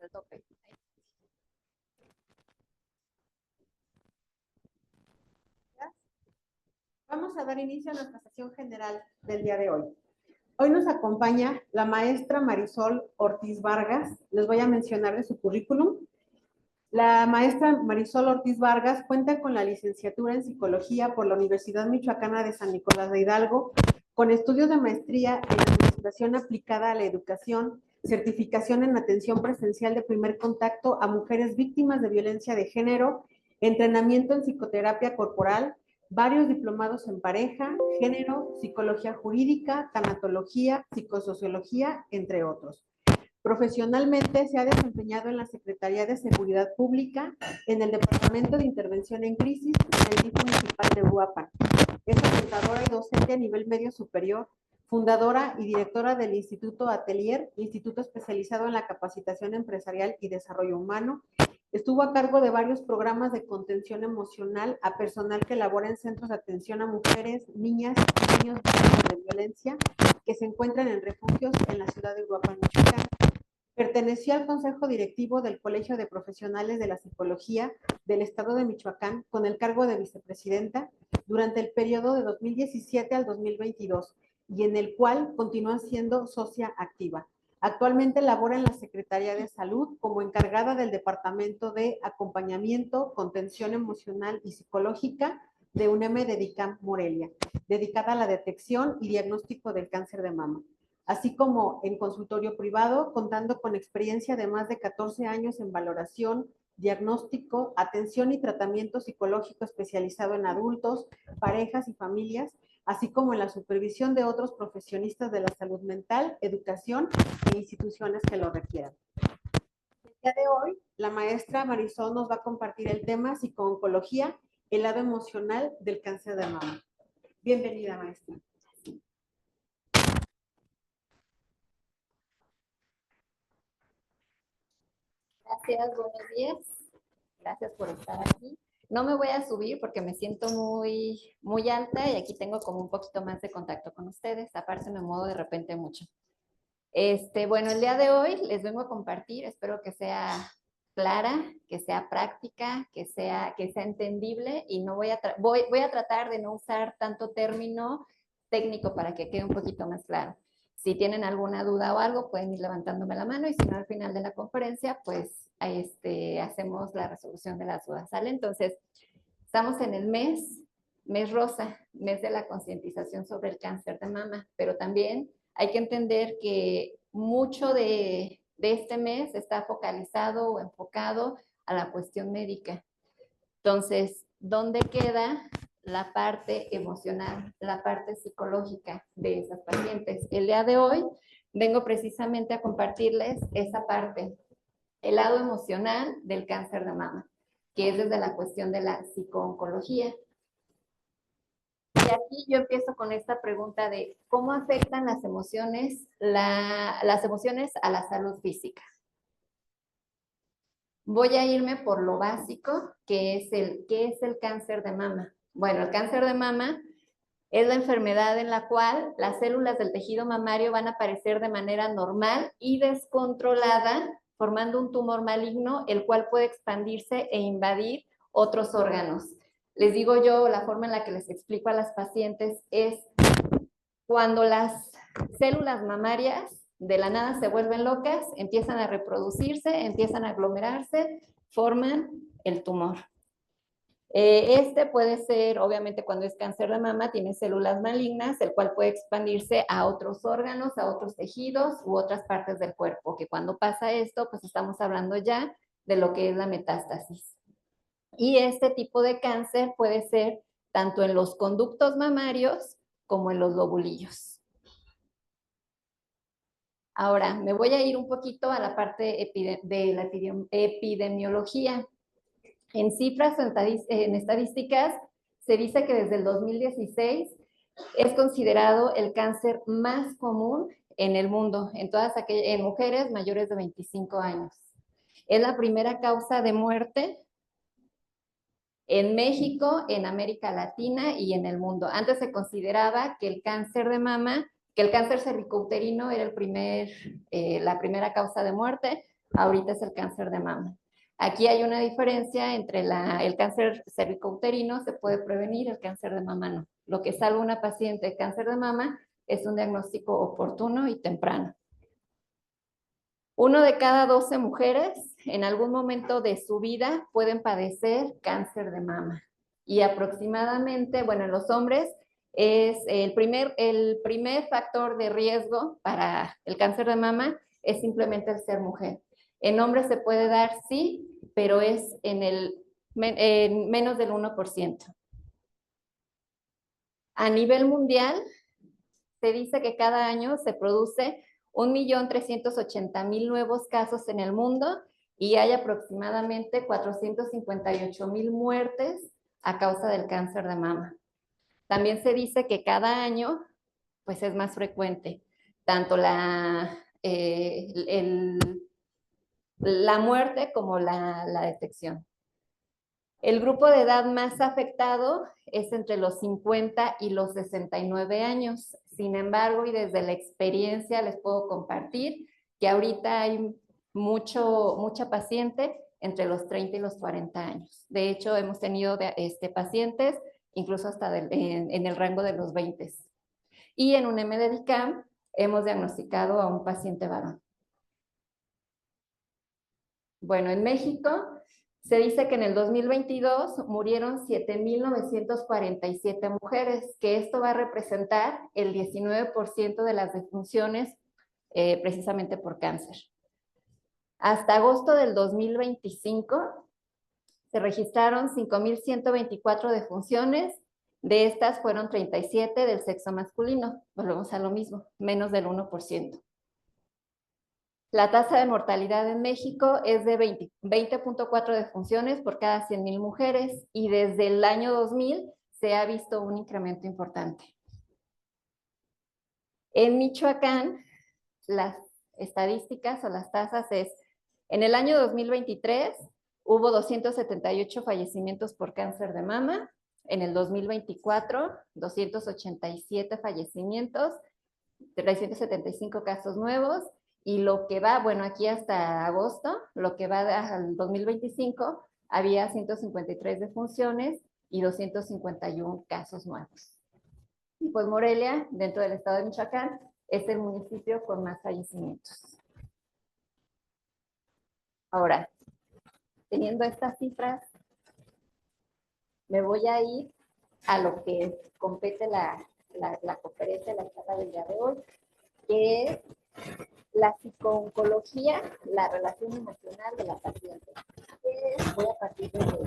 al tope. Vamos a dar inicio a nuestra sesión general del día de hoy. Hoy nos acompaña la maestra Marisol Ortiz Vargas. Les voy a mencionar de su currículum. La maestra Marisol Ortiz Vargas cuenta con la licenciatura en Psicología por la Universidad Michoacana de San Nicolás de Hidalgo, con estudios de maestría en Administración aplicada a la educación, certificación en atención presencial de primer contacto a mujeres víctimas de violencia de género, entrenamiento en psicoterapia corporal, varios diplomados en pareja, género, psicología jurídica, tanatología, psicosociología, entre otros. Profesionalmente se ha desempeñado en la Secretaría de Seguridad Pública, en el Departamento de Intervención en Crisis, en el DIF municipal de Uruapan. Es orientadora y docente a nivel medio superior, fundadora y directora del Instituto Atelier, instituto especializado en la capacitación empresarial y desarrollo humano. Estuvo a cargo de varios programas de contención emocional a personal que labora en centros de atención a mujeres, niñas y niños víctimas de violencia que se encuentran en refugios en la ciudad de Uruapan, Michoacán. Perteneció al Consejo Directivo del Colegio de Profesionales de la Psicología del Estado de Michoacán con el cargo de vicepresidenta durante el periodo de 2017 al 2022 y en el cual continúa siendo socia activa. Actualmente labora en la Secretaría de Salud como encargada del Departamento de Acompañamiento, Contención Emocional y Psicológica de UNEM de DICAM Morelia, dedicada a la detección y diagnóstico del cáncer de mama, así como en consultorio privado, contando con experiencia de más de 14 años en valoración, diagnóstico, atención y tratamiento psicológico especializado en adultos, parejas y familias, así como en la supervisión de otros profesionistas de la salud mental, educación e instituciones que lo requieran. El día de hoy, la maestra Marisol nos va a compartir el tema psicooncología, el lado emocional del cáncer de mama. Bienvenida, maestra. Gracias, buenos días. Gracias por estar aquí. No me voy a subir porque me siento muy alta y aquí tengo como un poquito más de contacto con ustedes. Aparte me muevo de repente mucho. Bueno, el día de hoy les vengo a compartir, espero que sea clara, que sea práctica, que sea entendible y no voy a tratar de no usar tanto término técnico para que quede un poquito más claro. Si tienen alguna duda o algo, pueden ir levantándome la mano y si no, al final de la conferencia, pues hacemos la resolución de las dudas, ¿sale? Entonces, estamos en el mes rosa, mes de la concientización sobre el cáncer de mama, pero también hay que entender que mucho de este mes está focalizado o enfocado a la cuestión médica. Entonces, ¿dónde queda la parte emocional, la parte psicológica de esas pacientes? El día de hoy vengo precisamente a compartirles esa parte, el lado emocional del cáncer de mama, que es desde la cuestión de la psicooncología. Y aquí yo empiezo con esta pregunta de cómo afectan las emociones a la salud física. Voy a irme por lo básico, ¿qué es el cáncer de mama? Bueno, el cáncer de mama es la enfermedad en la cual las células del tejido mamario van a aparecer de manera normal y descontrolada, formando un tumor maligno, el cual puede expandirse e invadir otros órganos. Les digo yo, la forma en la que les explico a las pacientes es cuando las células mamarias de la nada se vuelven locas, empiezan a reproducirse, empiezan a aglomerarse, forman el tumor. Puede ser, obviamente, cuando es cáncer de mama, tiene células malignas, el cual puede expandirse a otros órganos, a otros tejidos u otras partes del cuerpo, que cuando pasa esto, pues estamos hablando ya de lo que es la metástasis. Y este tipo de cáncer puede ser tanto en los conductos mamarios como en los lobulillos. Ahora, me voy a ir un poquito a la parte de la epidemiología. En cifras o en estadísticas, se dice que desde el 2016 es considerado el cáncer más común en el mundo, en mujeres mayores de 25 años. Es la primera causa de muerte en México, en América Latina y en el mundo. Antes se consideraba que el cáncer de mama, que el cáncer cervicouterino era la primera causa de muerte, ahorita es el cáncer de mama. Aquí hay una diferencia entre el cáncer cervicouterino se puede prevenir, el cáncer de mama no. Lo que salva una paciente de cáncer de mama es un diagnóstico oportuno y temprano. 1 de cada 12 mujeres en algún momento de su vida pueden padecer cáncer de mama. Y aproximadamente, bueno, en los hombres es el primer factor de riesgo para el cáncer de mama es simplemente el ser mujer. En hombres se puede dar, sí, pero es en menos del 1%. A nivel mundial, se dice que cada año se produce 1.380.000 nuevos casos en el mundo y hay aproximadamente 458.000 muertes a causa del cáncer de mama. También se dice que cada año pues es más frecuente tanto la muerte como la detección. El grupo de edad más afectado es entre los 50 y los 69 años. Sin embargo, y desde la experiencia les puedo compartir que ahorita hay mucha paciente entre los 30 y los 40 años. De hecho, hemos tenido pacientes incluso hasta en el rango de los 20. Y en un MDDICAM hemos diagnosticado a un paciente varón. Bueno, en México se dice que en el 2022 murieron 7.947 mujeres, que esto va a representar el 19% de las defunciones precisamente por cáncer. Hasta agosto del 2025 se registraron 5.124 defunciones, de estas fueron 37 del sexo masculino, volvemos a lo mismo, menos del 1%. La tasa de mortalidad en México es de 20.4 defunciones por cada 100.000 mujeres y desde el año 2000 se ha visto un incremento importante. En Michoacán, las estadísticas o las tasas es, en el año 2023 hubo 278 fallecimientos por cáncer de mama, en el 2024 287 fallecimientos, 375 casos nuevos, y lo que va, bueno, aquí hasta agosto, lo que va al 2025, había 153 defunciones y 251 casos nuevos. Y pues Morelia, dentro del estado de Michoacán, es el municipio con más fallecimientos. Ahora, teniendo estas cifras, me voy a ir a lo que compete la conferencia, la charla del día de hoy, que es la psicooncología, la relación emocional de la paciente. Voy a partir de eso.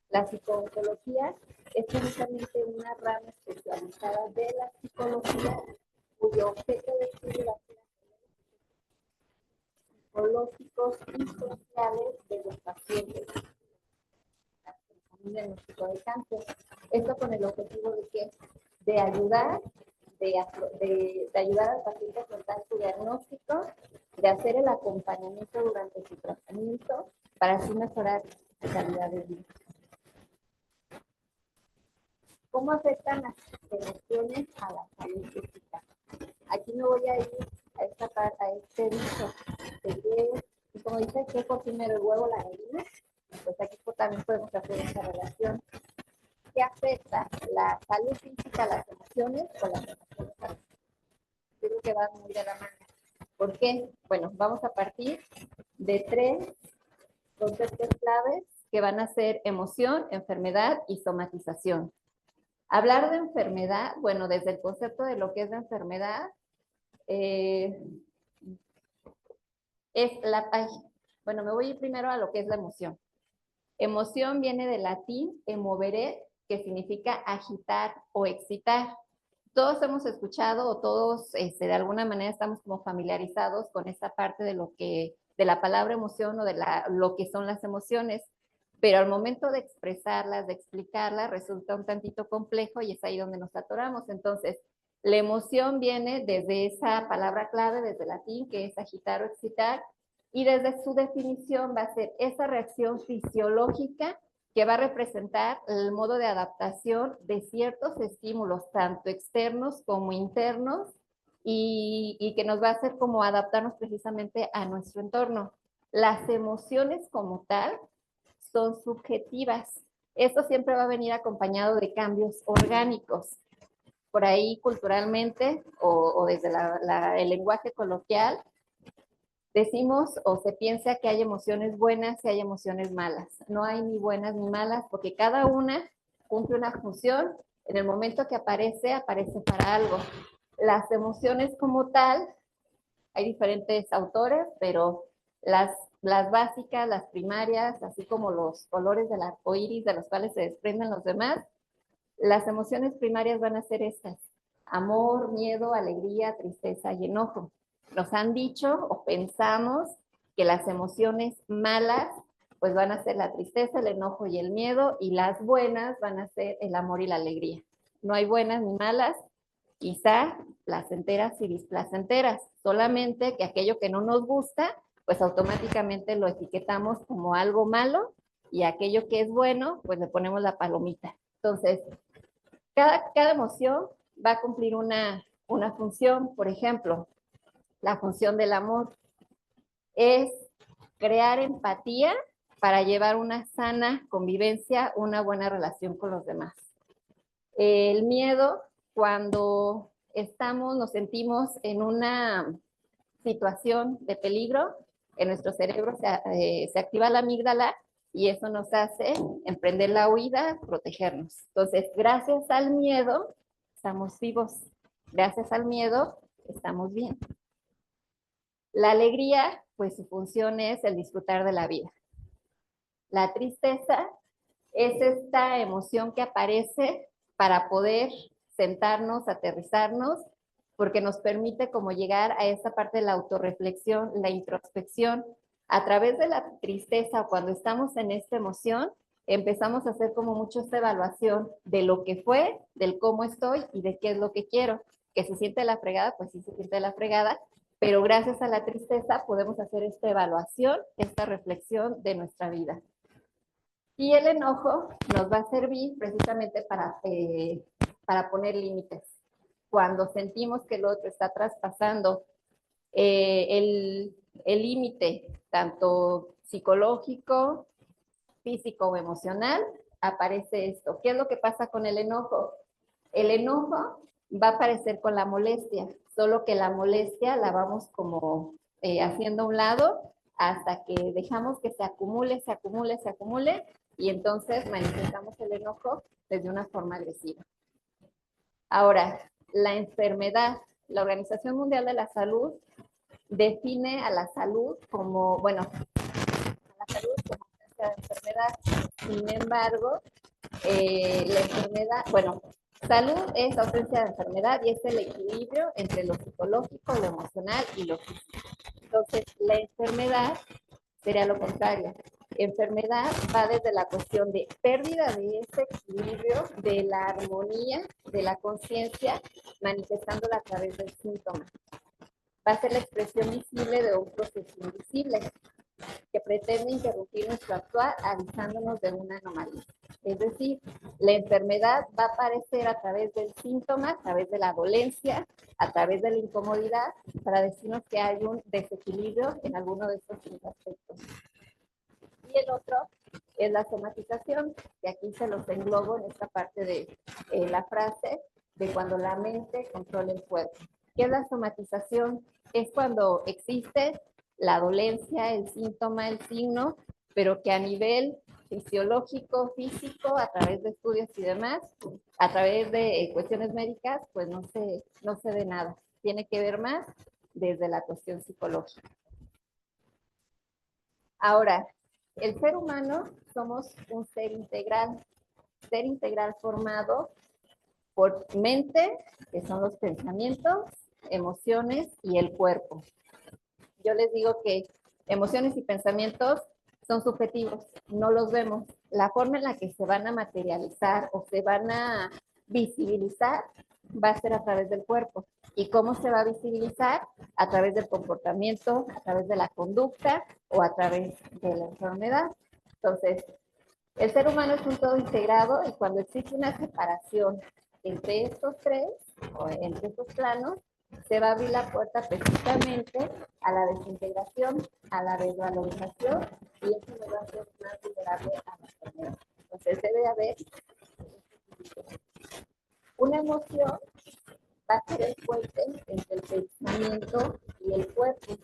La psicooncología es precisamente una rama especializada de la psicología cuyo objeto de estudio es psicológicos y sociales de los pacientes con diagnóstico de cáncer. Esto con el objetivo de que de ayudar al paciente a afrontar su diagnóstico, de hacer el acompañamiento durante su tratamiento para así mejorar su calidad de vida. ¿Cómo afectan las emociones a la salud física? Aquí me voy a ir a esta parte, a este dicho, y como dice, ¿qué fue primero, el huevo o la gallina? Pues aquí también podemos hacer esa relación. ¿Qué afecta la salud física, las emociones o las emociones a la salud? Creo que van muy de la mano. ¿Por qué? Bueno, vamos a partir de 3 conceptos claves que van a ser emoción, enfermedad y somatización. Hablar de enfermedad, bueno, desde el concepto de lo que es la enfermedad, bueno, me voy a ir primero a lo que es la emoción. Emoción viene del latín emovere, que significa agitar o excitar. Todos hemos escuchado o todos de alguna manera estamos como familiarizados con esta parte de la palabra emoción o de lo que son las emociones, pero al momento de expresarlas, de explicarlas, resulta un tantito complejo y es ahí donde nos atoramos. Entonces, la emoción viene desde esa palabra clave, desde el latín, que es agitar o excitar, y desde su definición va a ser esa reacción fisiológica que va a representar el modo de adaptación de ciertos estímulos, tanto externos como internos, y que nos va a hacer como adaptarnos precisamente a nuestro entorno. Las emociones como tal son subjetivas. Esto siempre va a venir acompañado de cambios orgánicos. Por ahí culturalmente o desde el lenguaje coloquial, decimos o se piensa que hay emociones buenas y hay emociones malas. No hay ni buenas ni malas porque cada una cumple una función. En el momento que aparece, aparece para algo. Las emociones como tal, hay diferentes autores, pero las básicas, las primarias, así como los colores del arco iris de los cuales se desprenden los demás, las emociones primarias van a ser estas: amor, miedo, alegría, tristeza y enojo. Nos han dicho o pensamos que las emociones malas pues van a ser la tristeza, el enojo y el miedo, y las buenas van a ser el amor y la alegría. No hay buenas ni malas, quizá placenteras y displacenteras, solamente que aquello que no nos gusta, pues automáticamente lo etiquetamos como algo malo, y aquello que es bueno, pues le ponemos la palomita. Entonces, cada emoción va a cumplir una función. Por ejemplo, la función del amor es crear empatía para llevar una sana convivencia, una buena relación con los demás. El miedo, cuando nos sentimos en una situación de peligro, en nuestro cerebro se activa la amígdala y eso nos hace emprender la huida, protegernos. Entonces, gracias al miedo, estamos vivos. Gracias al miedo, estamos bien. La alegría, pues su función es el disfrutar de la vida. La tristeza es esta emoción que aparece para poder sentarnos, aterrizarnos, porque nos permite como llegar a esa parte de la autorreflexión, la introspección. A través de la tristeza o cuando estamos en esta emoción, empezamos a hacer como mucho esta evaluación de lo que fue, del cómo estoy y de qué es lo que quiero. Que se siente la fregada, pues sí se siente la fregada, pero gracias a la tristeza podemos hacer esta evaluación, esta reflexión de nuestra vida. Y el enojo nos va a servir precisamente para poner límites. Cuando sentimos que el otro está traspasando el límite, tanto psicológico, físico o emocional, aparece esto. ¿Qué es lo que pasa con el enojo? El enojo va a aparecer con la molestia, solo que la molestia la vamos como haciendo a un lado hasta que dejamos que se acumule, se acumule, se acumule, y entonces manifestamos el enojo desde una forma agresiva. Ahora, la enfermedad. La Organización Mundial de la Salud define a la salud como, bueno, a la salud como ausencia de enfermedad. Sin embargo, la enfermedad, bueno, salud es ausencia de enfermedad y es el equilibrio entre lo psicológico, lo emocional y lo físico. Entonces, la enfermedad sería lo contrario. Enfermedad va desde la cuestión de pérdida de ese equilibrio, de la armonía, de la conciencia, manifestándola a través del síntoma. Va a ser la expresión visible de un proceso invisible que pretende interrumpir nuestro actuar avisándonos de una anomalía. Es decir, la enfermedad va a aparecer a través del síntoma, a través de la dolencia, a través de la incomodidad, para decirnos que hay un desequilibrio en alguno de estos tres aspectos. Y el otro es la somatización, que aquí se los englobo en esta parte de la frase de cuando la mente controla el cuerpo. ¿Qué es la somatización? Es cuando existe la dolencia, el síntoma, el signo, pero que a nivel fisiológico, físico, a través de estudios y demás, a través de cuestiones médicas, pues no se ve nada. Tiene que ver más desde la cuestión psicológica. Ahora, el ser humano somos un ser integral formado por mente, que son los pensamientos, emociones y el cuerpo. Yo les digo que emociones y pensamientos son subjetivos, no los vemos. La forma en la que se van a materializar o se van a visibilizar va a ser a través del cuerpo. ¿Y cómo se va a visibilizar? A través del comportamiento, a través de la conducta o a través de la enfermedad. Entonces, el ser humano es un todo integrado y cuando existe una separación entre estos tres o entre estos planos, se va a abrir la puerta precisamente a la desintegración, a la desvalorización, y eso nos va a hacer más vulnerable a la enfermedad. Entonces debe haber una emoción, va a ser el puente entre el pensamiento y el cuerpo,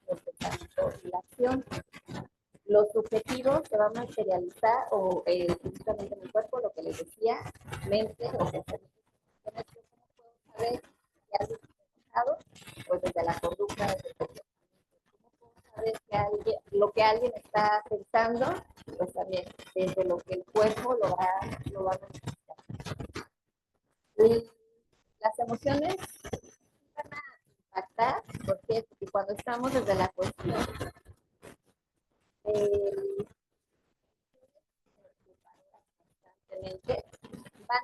el pensamiento y la acción. Lo subjetivo se va a materializar o físicamente en el cuerpo, lo que les decía, mente o pensamiento. ¿Cómo puedo saber que alguien está enojado? Pues desde la conducta, desde el comportamiento. ¿Cómo puedo saber que lo que alguien está pensando? Pues también desde lo que el cuerpo lo va a manifestar. Y las emociones van a impactar, porque cuando estamos desde la cuestión, van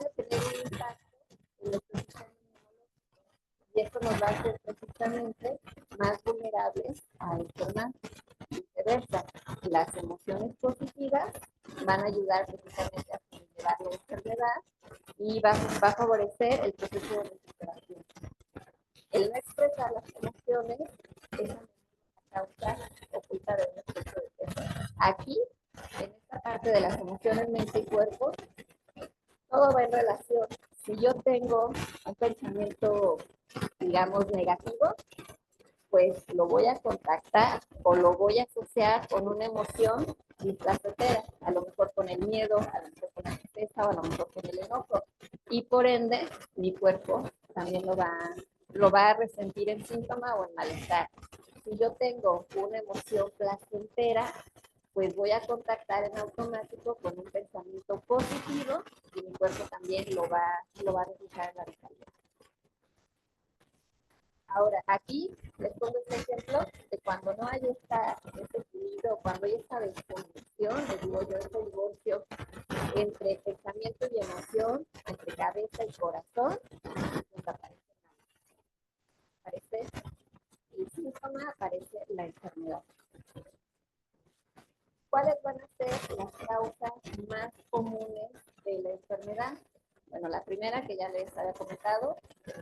a tener un impacto en los sistemas inmunológicos, y esto nos va a hacer precisamente más vulnerables a enfermar. Viceversa, las emociones positivas van a ayudar precisamente a llevar la enfermedad y va a favorecer el proceso de recuperación. El no expresar las emociones es una causa oculta de un exceso de peso. Aquí, en esta parte de las emociones, mente y cuerpo, todo va en relación. Si yo tengo un pensamiento, digamos, negativo, pues lo voy a contactar o lo voy a asociar con una emoción displacentera, a lo mejor con el miedo, a lo mejor con la tristeza o a lo mejor con el enojo. Y por ende, mi cuerpo también lo va a resentir en síntoma o en malestar. Si yo tengo una emoción placentera, pues voy a contactar en automático con un pensamiento positivo y mi cuerpo también lo va a reflejar en la vitalidad. Ahora, aquí les pongo este ejemplo de cuando no hay este equilibrio, cuando hay esta desconexión, les digo yo, este divorcio entre pensamiento y emoción, entre cabeza y corazón, pues aparece el síntoma, aparece la enfermedad. ¿Cuáles van a ser las causas más comunes de la enfermedad? Bueno, la primera que ya les había comentado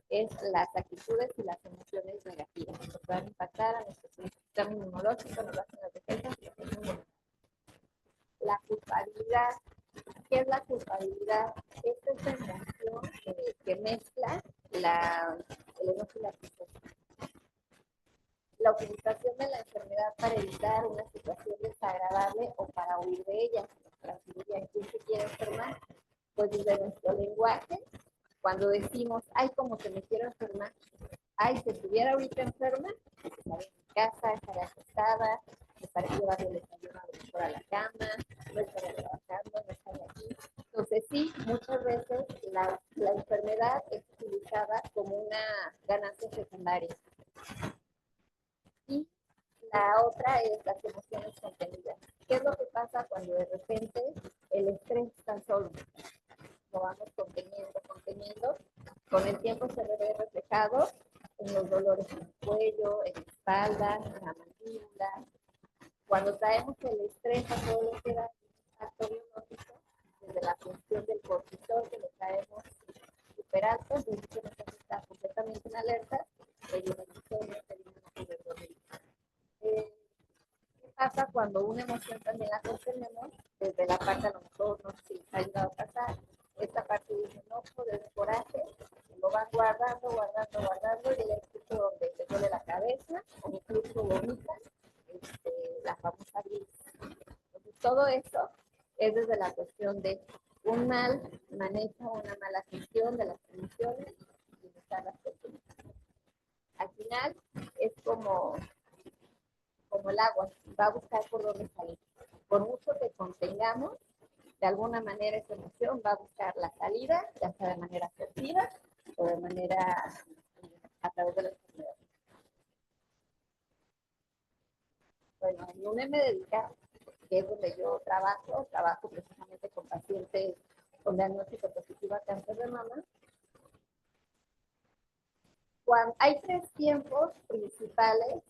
es las actitudes y las emociones negativas, que van a impactar a nuestro sistema inmunológico, nos hacen las defensas. La culpabilidad. ¿Qué es la culpabilidad? Esta es la emoción que mezcla el enojo y la tristeza. La utilización de la enfermedad para evitar una situación desagradable o para huir de ella. ¿Quién se quiere enfermar? Pues desde nuestro lenguaje, cuando decimos, ay, como que me quiero enfermar, ay, si estuviera ahorita enferma, estaría en mi casa, estaría acostada, estaría llevando el desayuno a la cama, no estaría trabajando, no estaría aquí. Entonces sí, muchas veces la enfermedad es utilizada como una ganancia secundaria. Y la otra es las emociones contenidas. ¿Qué es lo que pasa cuando de repente el estrés tan solo lo vamos conteniendo? Con el tiempo se ve reflejado en los dolores en el cuello, en la espalda, en la mandíbula. Cuando traemos el estrés a todo lo que da impacto biológico, desde la función del cortisol que lo traemos súper alto, desde que nosotros está completamente en alerta, ¿qué pasa cuando una emoción también la contenemos? Desde la parte a lo mejor no sé si les ha ayudado a pasar, esta parte de un enojo, de un coraje, lo van guardando, y llega el punto donde te duele la cabeza, o incluso vomitan, la famosa gris. Entonces, todo eso es desde la cuestión de un mal manejo, una mala gestión de las emociones y de las personas. Al final es como el agua, va a buscar por dónde salir. Por mucho que contengamos, de alguna manera esa emoción va a buscar la salida, ya sea de manera afectiva o de manera a través de la enfermedad. Bueno, en un Médica, que es donde yo trabajo precisamente con pacientes con diagnóstico positivo a cáncer de mama. Hay tres tiempos principales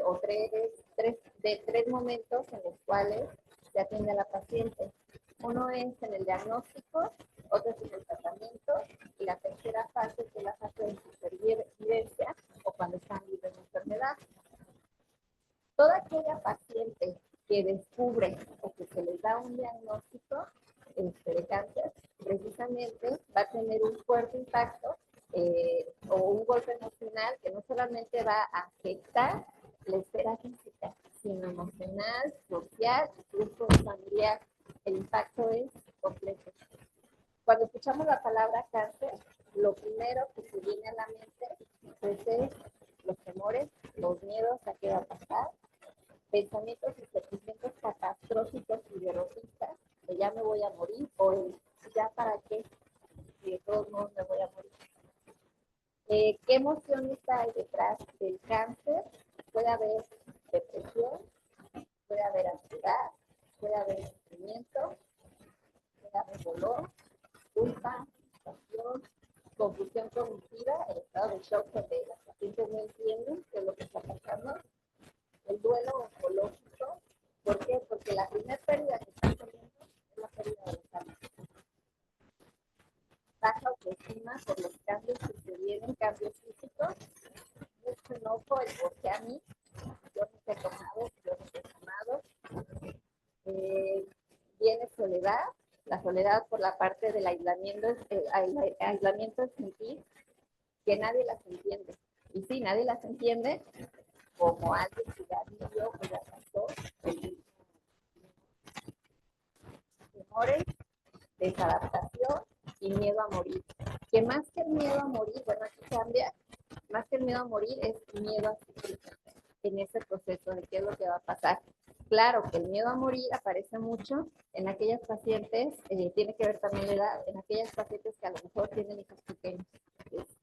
o tres momentos en los cuales se atiende a la paciente. Uno es en el diagnóstico, otro es en el tratamiento y la tercera fase, que es la fase de supervivencia, que descubre o que se les da un diagnóstico de cáncer, precisamente va a tener un fuerte impacto o un golpe emocional que no solamente va a afectar la esfera física, sino emocional, social, incluso familiar. El impacto es completo. Cuando escuchamos la palabra cáncer, lo primero que se viene a la mente pues, es los temores, los miedos a qué va a pasar, pensamientos y sentimientos catastróficos y derrotistas, de ya me voy a morir o el ya para qué, si de todos modos me voy a morir. ¿Qué emociones hay detrás del cáncer? Puede haber depresión, puede haber ansiedad, puede haber sufrimiento, puede haber dolor, culpa, frustración, confusión cognitiva, el estado de shock donde las pacientes no entienden qué es lo que está pasando, el duelo oncológico. ¿Por qué? Porque la primera pérdida que están teniendo es la pérdida de la salud. Baja autoestima por los cambios que se vienen, cambios físicos, mucho enojo, el por qué a mí, yo no te he tomado, yo no te he tomado. Viene soledad, la soledad por la parte del aislamiento, aislamiento es sentir que nadie las entiende. Y sí, nadie las entiende, como alguien que ya vivió, que ya pasó, temores, desadaptación y miedo a morir. Que más que el miedo a morir, bueno, aquí cambia, más que el miedo a morir es miedo a sufrir en ese proceso de qué es lo que va a pasar. Claro que el miedo a morir aparece mucho en aquellas pacientes, tiene que ver también la edad, en aquellas pacientes que a lo mejor tienen hijos pequeños.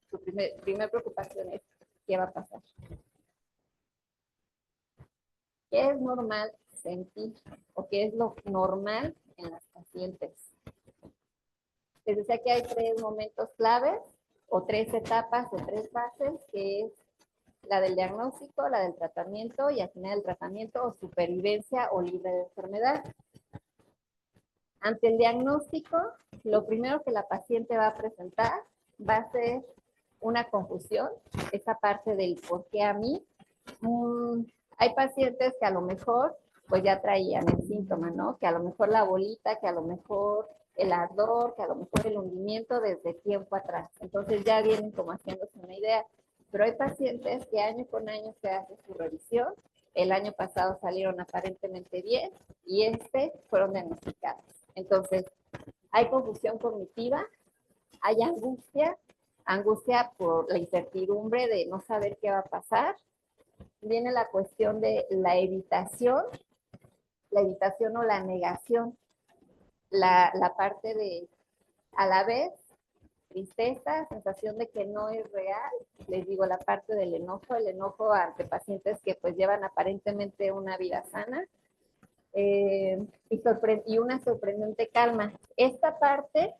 Su primer preocupación es qué va a pasar. ¿Qué es normal sentir o qué es lo normal en las pacientes? Les decía que hay 3 momentos claves o 3 etapas o 3 fases, que es la del diagnóstico, la del tratamiento y al final del tratamiento o supervivencia o libre de enfermedad. Ante el diagnóstico, lo primero que la paciente va a presentar va a ser una confusión, esa parte del por qué a mí. Hay pacientes que a lo mejor pues ya traían el síntoma, ¿no? Que a lo mejor la bolita, que a lo mejor el ardor, que a lo mejor el hundimiento desde tiempo atrás. Entonces ya vienen como haciéndose una idea. Pero hay pacientes que año con año se hace su revisión. El año pasado salieron aparentemente bien y fueron diagnosticados. Entonces, hay confusión cognitiva, hay angustia por la incertidumbre de no saber qué va a pasar. Viene la cuestión de la evitación o la negación, la parte de, a la vez, tristeza, sensación de que no es real. Les digo, la parte del enojo, el enojo ante pacientes que pues llevan aparentemente una vida sana. Y una sorprendente calma. Esta parte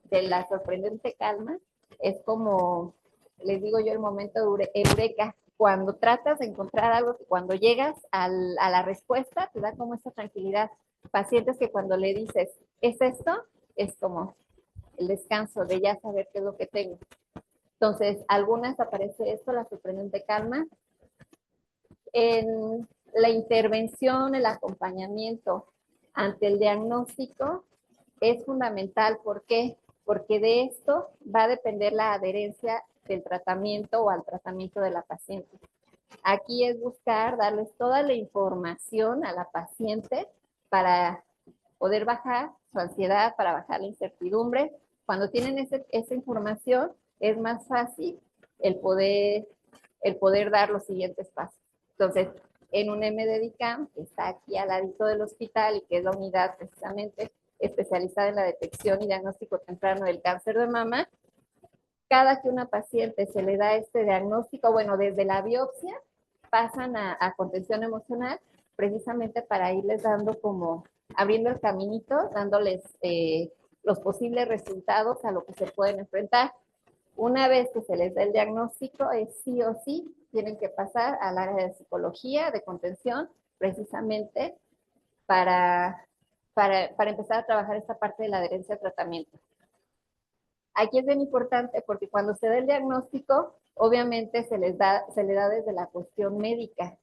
de la sorprendente calma es como, les digo yo, el momento eureka. Cuando tratas de encontrar algo, cuando llegas a la respuesta, te da como esa tranquilidad. Pacientes que cuando le dices, ¿es esto? Es como el descanso de ya saber qué es lo que tengo. Entonces, algunas aparece esto, la sorprendente calma. En la intervención, el acompañamiento ante el diagnóstico es fundamental. ¿Por qué? Porque de esto va a depender la adherencia del tratamiento o al tratamiento de la paciente. Aquí es buscar darles toda la información a la paciente para poder bajar su ansiedad, para bajar la incertidumbre. Cuando tienen esa información, es más fácil el poder dar los siguientes pasos. Entonces, en un MDDICAM, que está aquí al ladito del hospital y que es la unidad precisamente especializada en la detección y diagnóstico temprano del cáncer de mama, cada que una paciente se le da este diagnóstico, bueno, desde la biopsia, pasan a contención emocional, precisamente para irles dando como, abriendo el caminito, dándoles los posibles resultados a lo que se pueden enfrentar. Una vez que se les da el diagnóstico, es sí o sí, tienen que pasar al área de psicología, de contención, precisamente para empezar a trabajar esta parte de la adherencia al tratamiento. Aquí es bien importante porque cuando se da el diagnóstico, obviamente se le da desde la cuestión médica.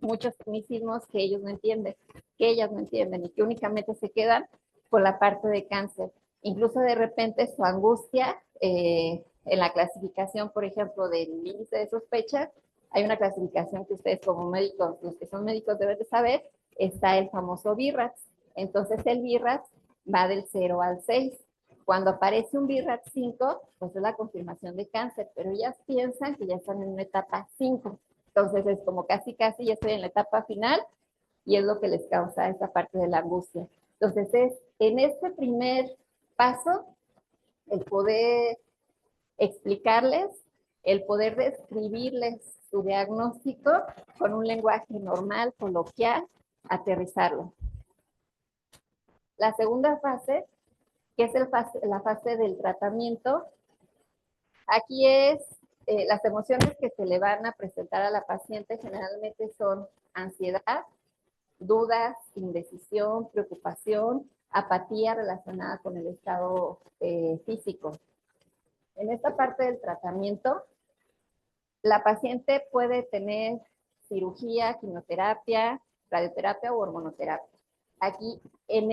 muchos tecnicismos que ellos no entienden, que ellas no entienden y que únicamente se quedan con la parte de cáncer. Incluso de repente su angustia, en la clasificación, por ejemplo, del índice de sospecha, hay una clasificación que ustedes como médicos, los que son médicos deben de saber, está el famoso BIRATS. Entonces el BIRATS va del 0 al 6. Cuando aparece un BIRATS 5, pues es la confirmación de cáncer, pero ellas piensan que ya están en una etapa 5. Entonces es como casi ya estoy en la etapa final y es lo que les causa esa parte de la angustia. Entonces es en este primer paso el poder explicarles, el poder describirles su diagnóstico con un lenguaje normal, coloquial, aterrizarlo. La segunda fase, que es la fase del tratamiento, aquí es las emociones que se le van a presentar a la paciente generalmente son ansiedad, dudas, indecisión, preocupación, apatía relacionada con el estado físico. En esta parte del tratamiento, la paciente puede tener cirugía, quimioterapia, radioterapia o hormonoterapia. Aquí, en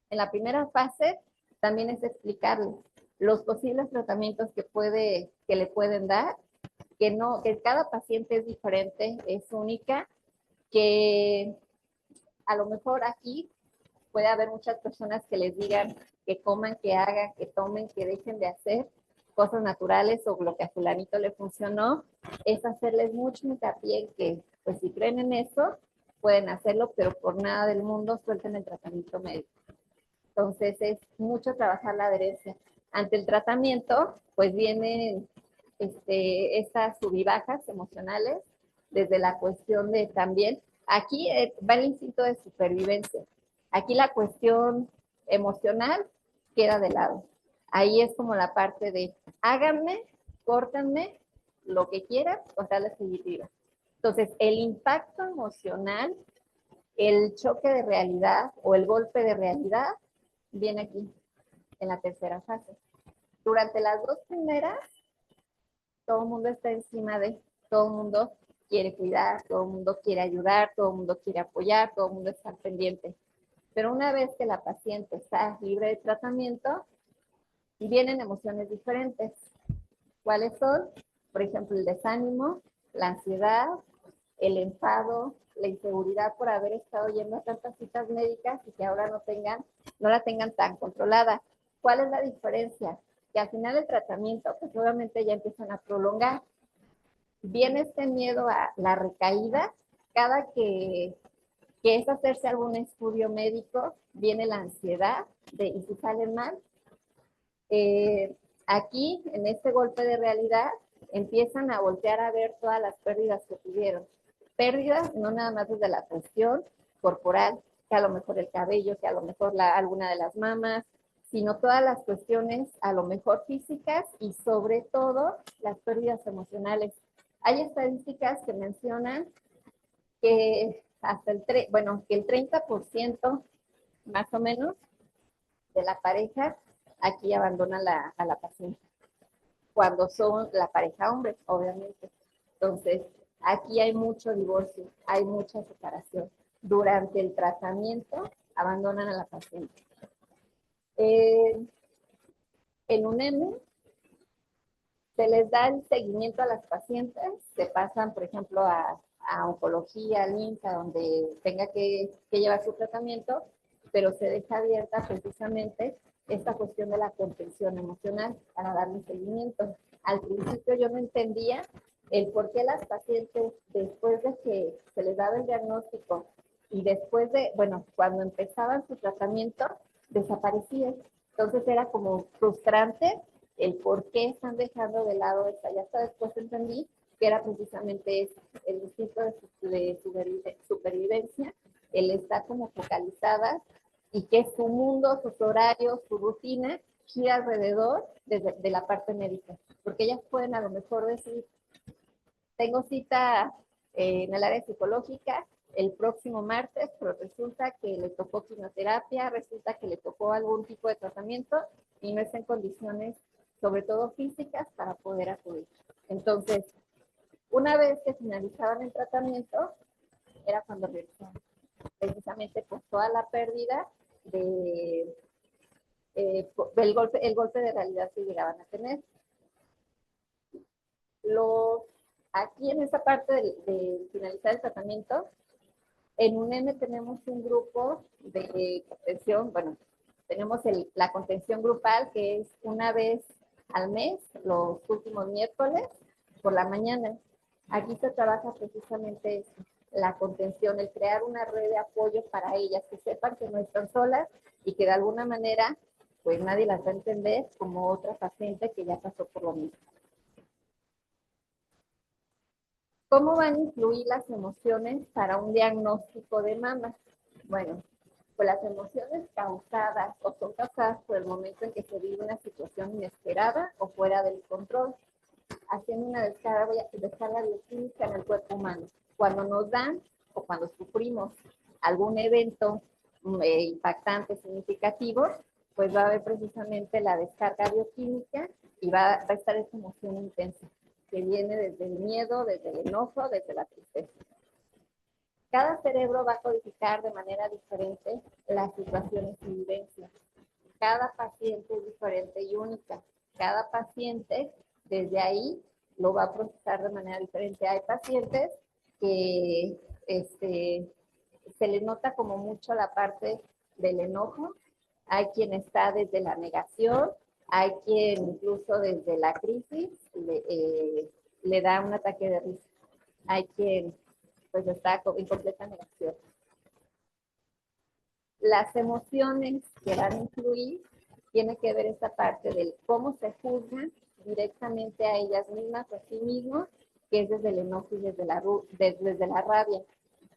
la primera fase, también es explicarles los posibles tratamientos que le pueden dar, que cada paciente es diferente, es única, que a lo mejor aquí puede haber muchas personas que les digan que coman, que hagan, que tomen, que dejen de hacer cosas naturales o lo que a fulanito le funcionó, es hacerles mucho hincapié en que, pues si creen en eso, pueden hacerlo, pero por nada del mundo suelten el tratamiento médico. Entonces es mucho trabajar la adherencia. Ante el tratamiento, pues vienen estas sub y bajas emocionales, desde la cuestión de también, aquí va el instinto de supervivencia. Aquí la cuestión emocional queda de lado. Ahí es como la parte de háganme, córtenme, lo que quieran, con tal de seguir viva. Entonces, el impacto emocional, el choque de realidad o el golpe de realidad viene aquí, en la tercera fase. Durante las dos primeras, todo el mundo está encima de, todo el mundo quiere cuidar, todo el mundo quiere ayudar, todo el mundo quiere apoyar, todo el mundo está pendiente. Pero una vez que la paciente está libre de tratamiento, vienen emociones diferentes. ¿Cuáles son? Por ejemplo, el desánimo, la ansiedad, el enfado, la inseguridad por haber estado yendo a tantas citas médicas y que ahora no la tengan tan controlada. ¿Cuál es la diferencia? Que al final del tratamiento, pues obviamente ya empiezan a prolongar. Viene este miedo a la recaída, cada que es hacerse algún estudio médico, viene la ansiedad de, ¿y si sale mal? Aquí, en este golpe de realidad, empiezan a voltear a ver todas las pérdidas que tuvieron. Pérdidas no nada más desde la cuestión corporal, que a lo mejor el cabello, que a lo mejor alguna de las mamas, sino todas las cuestiones a lo mejor físicas y sobre todo las pérdidas emocionales. Hay estadísticas que mencionan que hasta que el 30% más o menos de la pareja aquí abandona a la paciente. Cuando son la pareja hombre, obviamente. Entonces, aquí hay mucho divorcio, hay mucha separación. Durante el tratamiento, abandonan a la paciente. En UNEM se les da el seguimiento a las pacientes, se pasan, por ejemplo, a oncología, al INSA, donde tenga que llevar su tratamiento, pero se deja abierta precisamente esta cuestión de la contención emocional para darle seguimiento. Al principio yo no entendía el por qué las pacientes, después de que se les daba el diagnóstico y después de, bueno, cuando empezaban su tratamiento, desaparecían. Entonces era como frustrante el por qué están dejando de lado esta. Ya hasta después entendí que era precisamente eso, el instinto de supervivencia, el estar como focalizada y que su mundo, sus horarios, su rutina gira alrededor de la parte médica. Porque ellas pueden a lo mejor decir, tengo cita en el área psicológica el próximo martes, pero resulta que le tocó quimioterapia, resulta que le tocó algún tipo de tratamiento y no está en condiciones, sobre todo físicas, para poder acudir. Entonces, Una vez que finalizaban el tratamiento, era cuando regresaban, precisamente por toda la pérdida de, el golpe de realidad que llegaban a tener. Los, aquí en esta parte de finalizar el tratamiento, en UNEM tenemos un grupo de contención, bueno, tenemos la contención grupal que es una vez al mes, los últimos miércoles, por la mañana. Aquí se trabaja precisamente eso, la contención, el crear una red de apoyo para ellas, que sepan que no están solas y que de alguna manera, pues nadie las va a entender como otra paciente que ya pasó por lo mismo. ¿Cómo van a influir las emociones para un diagnóstico de mama? Bueno, pues las emociones causadas o son causadas por el momento en que se vive una situación inesperada o fuera del control, haciendo una descarga bioquímica en el cuerpo humano. Cuando nos dan o cuando sufrimos algún evento impactante, significativo, pues va a haber precisamente la descarga bioquímica y va a estar esa emoción intensa que viene desde el miedo, desde el enojo, desde la tristeza. Cada cerebro va a codificar de manera diferente las situaciones y vivencias. Cada paciente es diferente y única. Cada paciente, desde ahí, lo va a procesar de manera diferente. Hay pacientes que se les nota como mucho la parte del enojo. Hay quien está desde la negación. Hay quien incluso desde la crisis le da un ataque de risa. Hay quien pues está en completa negación. Las emociones que van a influir tiene que ver esta parte del cómo se juzgan directamente a ellas mismas o a sí mismos, que es desde el enojo y desde la rabia.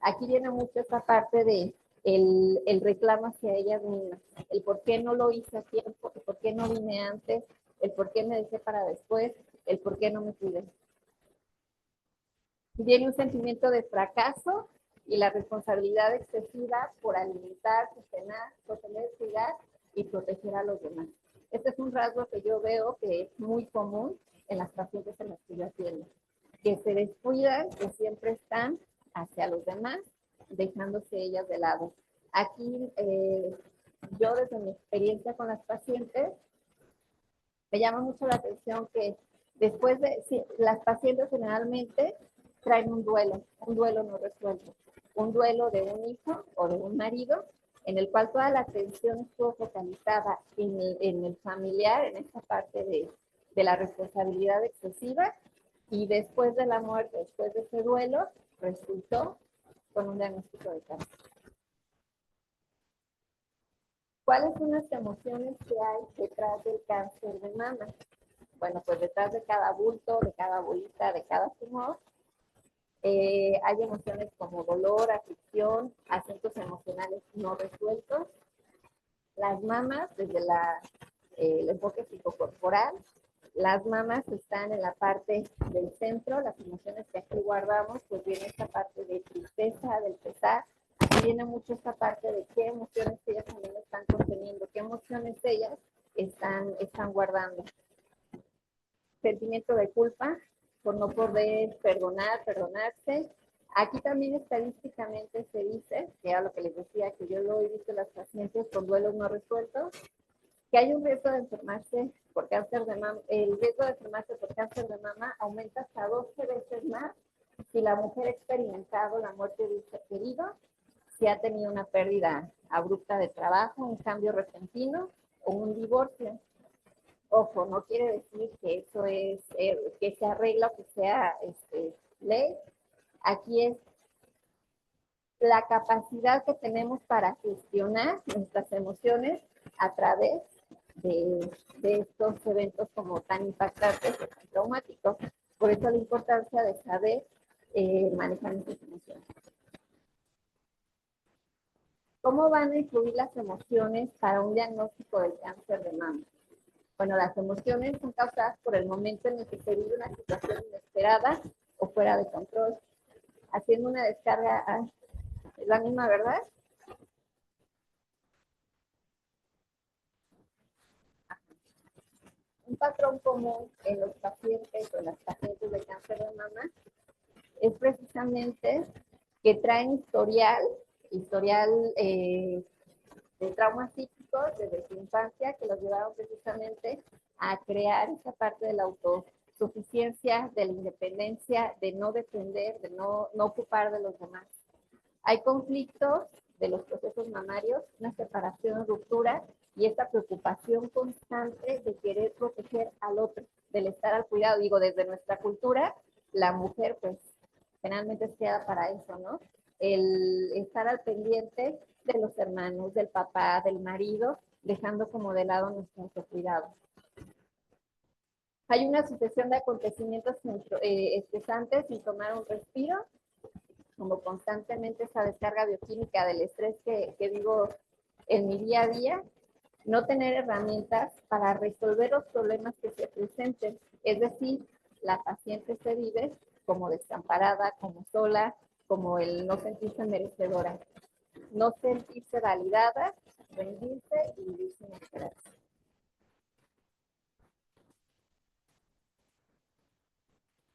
Aquí viene mucho esta parte de el reclamo hacia ellas mismas, el por qué no lo hice a tiempo, el por qué no vine antes, el por qué me dejé para después, el por qué no me cuidé. Viene un sentimiento de fracaso y la responsabilidad excesiva por alimentar, sostener, cuidar y proteger a los demás. Este es un rasgo que yo veo que es muy común en las pacientes en las que yo atiendo, que se descuidan, que siempre están hacia los demás, dejándose ellas de lado. Aquí, yo desde mi experiencia con las pacientes, me llama mucho la atención que después las pacientes generalmente traen un duelo no resuelto, un duelo de un hijo o de un marido, en el cual toda la atención estuvo focalizada en el familiar, en esta parte de la responsabilidad excesiva, y después de la muerte, después de ese duelo, resultó con un diagnóstico de cáncer. ¿Cuáles son las emociones que hay detrás del cáncer de mama? Bueno, pues detrás de cada bulto, de cada bolita, de cada tumor, hay emociones como dolor, aflicción, asuntos emocionales no resueltos. Las mamas, desde el enfoque psicocorporal, las mamas están en la parte del centro, las emociones que aquí guardamos, pues viene esta parte de tristeza, del pesar. Aquí viene mucho esta parte de qué emociones ellas también están conteniendo, qué emociones ellas están guardando. Sentimiento de culpa por no poder perdonarse. Aquí también estadísticamente se dice, que era lo que les decía, que yo lo he visto en las pacientes con duelos no resueltos, que hay un riesgo de enfermarse por cáncer de mama. El riesgo de enfermarse por cáncer de mama aumenta hasta 12 veces más si la mujer ha experimentado la muerte de un ser querido, si ha tenido una pérdida abrupta de trabajo, un cambio repentino o un divorcio. Ojo, no quiere decir que eso es, que se arregla o que sea ley. Aquí es la capacidad que tenemos para gestionar nuestras emociones a través de estos eventos como tan impactantes o tan traumáticos. Por eso la importancia de saber manejar nuestras emociones. ¿Cómo van a influir las emociones para un diagnóstico del cáncer de mama? Bueno, las emociones son causadas por el momento en el que se vive una situación inesperada o fuera de control. Haciendo una descarga, es la misma, ¿verdad? Un patrón común en los pacientes o en las pacientes de cáncer de mama es precisamente que traen historial de traumas psíquicos desde su infancia que los llevaron precisamente a crear esa parte de la autosuficiencia, de la independencia, de no depender, de no ocupar de los demás. Hay conflictos de los procesos mamarios, una separación, ruptura y esta preocupación constante de querer proteger al otro, del estar al cuidado. Digo, desde nuestra cultura, la mujer pues generalmente es creada para eso, ¿no? El estar al pendiente de los hermanos, del papá, del marido, dejando como de lado nuestro autocuidado. Hay una sucesión de acontecimientos estresantes sin tomar un respiro, como constantemente esa descarga bioquímica del estrés que vivo en mi día a día, no tener herramientas para resolver los problemas que se presenten. Es decir, la paciente se vive como desamparada, como sola, como el no sentirse merecedora, no sentirse validada, rendirse y vivir sin esperanza.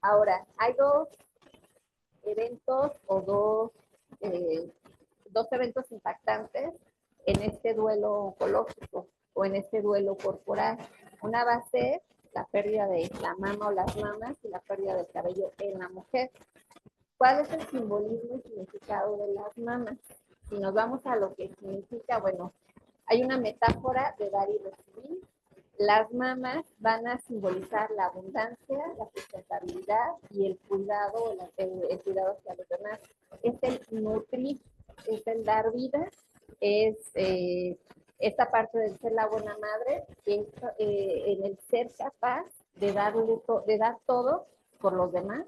Ahora, hay dos eventos o dos eventos impactantes en este duelo oncológico o en este duelo corporal. Una va a ser la pérdida de la mama o las mamas y la pérdida del cabello en la mujer. ¿Cuál es el simbolismo y significado de las mamas? Si nos vamos a lo que significa, bueno, hay una metáfora de dar y recibir. Las mamas van a simbolizar la abundancia, la sustentabilidad y el cuidado hacia los demás. Es el nutrir, es el dar vida, es esta parte del ser la buena madre, que es en el ser capaz de dar todo por los demás.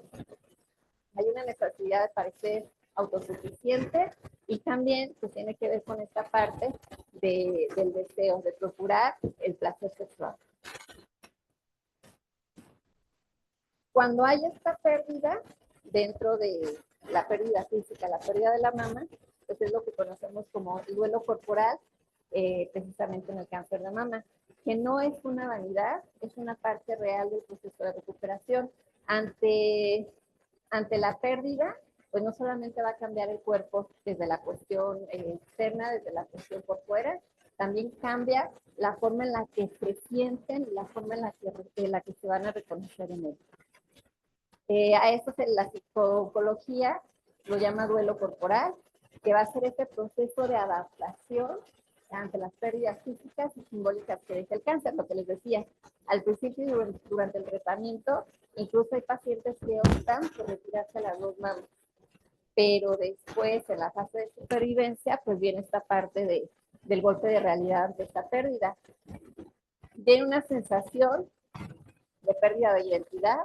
Hay una necesidad de parecer autosuficiente y también pues, tiene que ver con esta parte del deseo, de procurar el placer sexual. Cuando hay esta pérdida, dentro de la pérdida física, la pérdida de la mama, pues es lo que conocemos como el duelo corporal, precisamente en el cáncer de mama, que no es una vanidad, es una parte real del proceso de recuperación. Ante la pérdida, pues no solamente va a cambiar el cuerpo desde la cuestión externa, desde la cuestión por fuera, también cambia la forma en la que se sienten y la forma en la que se van a reconocer en él. A esto la psicología lo llama duelo corporal, que va a ser este proceso de adaptación ante las pérdidas físicas y simbólicas que deja el cáncer, lo que les decía. Al principio y durante el tratamiento, incluso hay pacientes que optan por retirarse las dos manos. Pero después, en la fase de supervivencia, pues viene esta parte del golpe de realidad ante esta pérdida. Tiene una sensación de pérdida de identidad,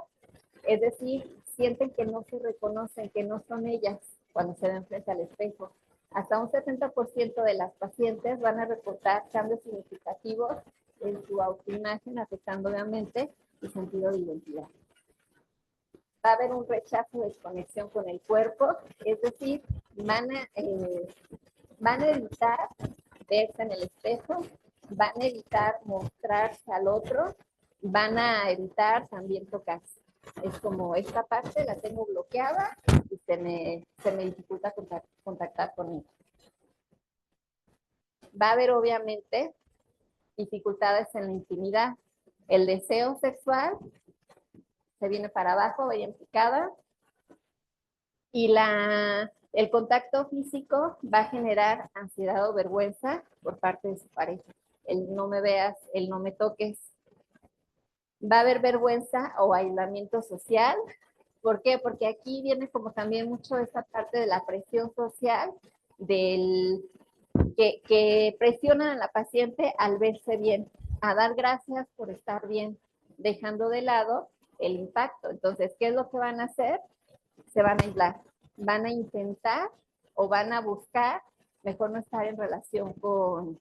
es decir, sienten que no se reconocen, que no son ellas cuando se ven frente al espejo. Hasta un 70% de las pacientes van a reportar cambios significativos en su autoimagen, afectando obviamente su sentido de identidad. Va a haber un rechazo de desconexión con el cuerpo, es decir, van a evitar verse en el espejo, van a evitar mostrarse al otro, van a evitar también tocarse. Es como esta parte la tengo bloqueada y se me dificulta contactar con ella. Va a haber obviamente dificultades en la intimidad. El deseo sexual se viene para abajo, vaya en picada. Y el contacto físico va a generar ansiedad o vergüenza por parte de su pareja. El no me veas, el no me toques. Va a haber vergüenza o aislamiento social. ¿Por qué? Porque aquí viene como también mucho esa parte de la presión social, que presionan a la paciente al verse bien, a dar gracias por estar bien, dejando de lado el impacto. Entonces, ¿qué es lo que van a hacer? Se van a aislar, van a intentar o van a buscar mejor no estar en relación con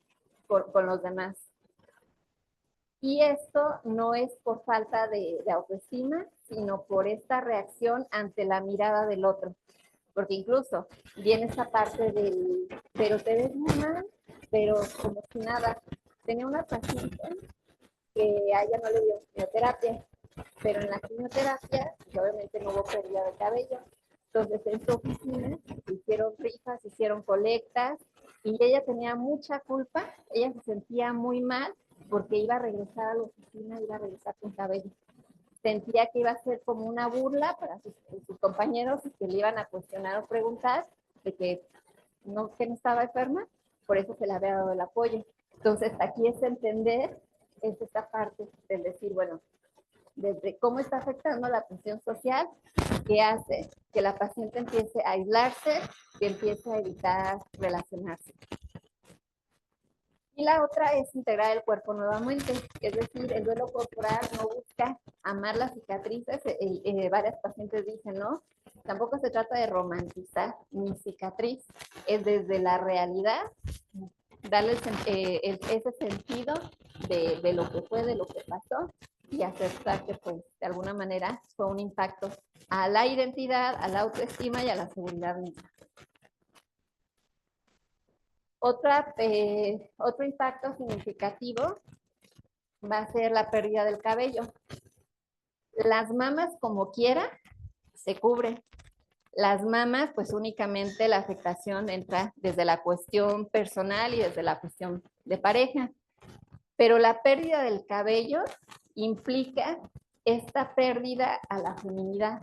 los demás. Y esto no es por falta de autoestima, sino por esta reacción ante la mirada del otro. Porque incluso viene esa parte pero te ves muy mal, pero como si nada. Tenía una paciente que a ella no le dio quimioterapia, pero en la quimioterapia, pues obviamente no hubo pérdida de cabello, Entonces, en su oficina hicieron rifas, hicieron colectas y ella tenía mucha culpa. Ella se sentía muy mal porque iba a regresar a la oficina, iba a regresar con cabello. Sentía que iba a ser como una burla para sus compañeros y que le iban a cuestionar o preguntar de que no estaba enferma, por eso se le había dado el apoyo. Entonces, aquí es entender, es esta parte del decir, bueno, desde cómo está afectando la presión social, que hace que la paciente empiece a aislarse, que empiece a evitar relacionarse. Y la otra es integrar el cuerpo nuevamente, es decir, el duelo corporal no busca amar las cicatrices. Varias pacientes dicen, ¿no? Tampoco se trata de romantizar mi cicatriz, es desde la realidad darle ese sentido de lo que fue, de lo que pasó y aceptar que pues de alguna manera fue un impacto a la identidad, a la autoestima y a la seguridad misma. Otro impacto significativo va a ser la pérdida del cabello. Las mamas, como quiera, se cubren. Las mamas, pues únicamente la afectación entra desde la cuestión personal y desde la cuestión de pareja. Pero la pérdida del cabello implica esta pérdida a la feminidad.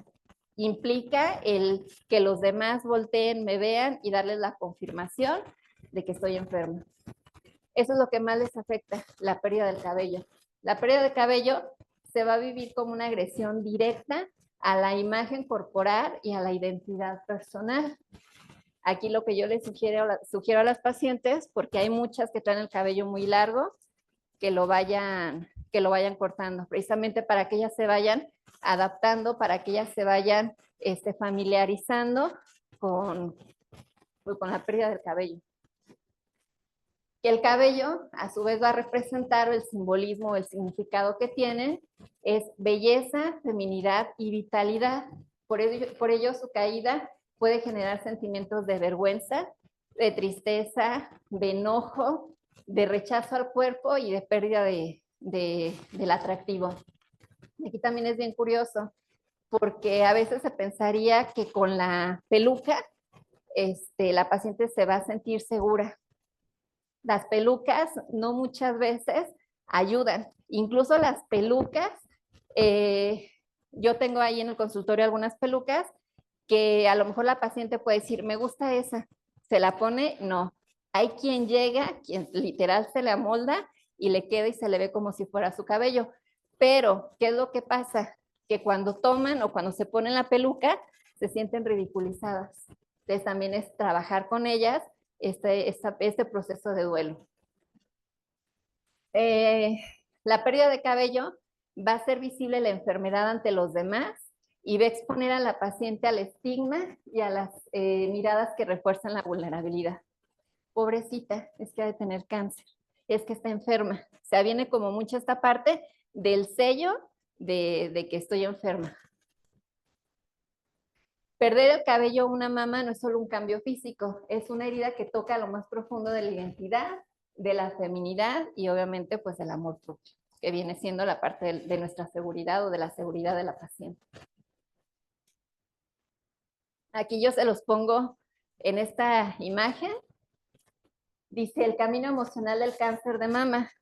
Implica el que los demás volteen, me vean y darles la confirmación de que estoy enferma. Eso es lo que más les afecta, la pérdida del cabello. La pérdida del cabello se va a vivir como una agresión directa a la imagen corporal y a la identidad personal. Aquí lo que yo les sugiero a las pacientes, porque hay muchas que traen el cabello muy largo, que lo vayan cortando, precisamente para que ellas se vayan adaptando, para que ellas se vayan familiarizando con la pérdida del cabello. Que el cabello, a su vez, va a representar el simbolismo, el significado que tiene, es belleza, feminidad y vitalidad. Por ello su caída puede generar sentimientos de vergüenza, de tristeza, de enojo, de rechazo al cuerpo y de pérdida del atractivo. Aquí también es bien curioso, porque a veces se pensaría que con la peluca la paciente se va a sentir segura. Las pelucas no muchas veces ayudan. Incluso las pelucas, yo tengo ahí en el consultorio algunas pelucas que a lo mejor la paciente puede decir, me gusta esa, se la pone, no. Hay quien llega, quien literal se le amolda y le queda y se le ve como si fuera su cabello. Pero, ¿qué es lo que pasa? Que cuando toman o cuando se ponen la peluca, se sienten ridiculizadas. Entonces también es trabajar con ellas este proceso de duelo. La pérdida de cabello va a ser visible la enfermedad ante los demás y va a exponer a la paciente al estigma y a las miradas que refuerzan la vulnerabilidad. Pobrecita, es que ha de tener cáncer, es que está enferma. O sea, viene como mucho esta parte del sello de que estoy enferma. Perder el cabello o una mama no es solo un cambio físico, es una herida que toca lo más profundo de la identidad, de la feminidad y obviamente pues del amor propio, que viene siendo la parte de nuestra seguridad o de la seguridad de la paciente. Aquí yo se los pongo en esta imagen. Dice el camino emocional del cáncer de mama.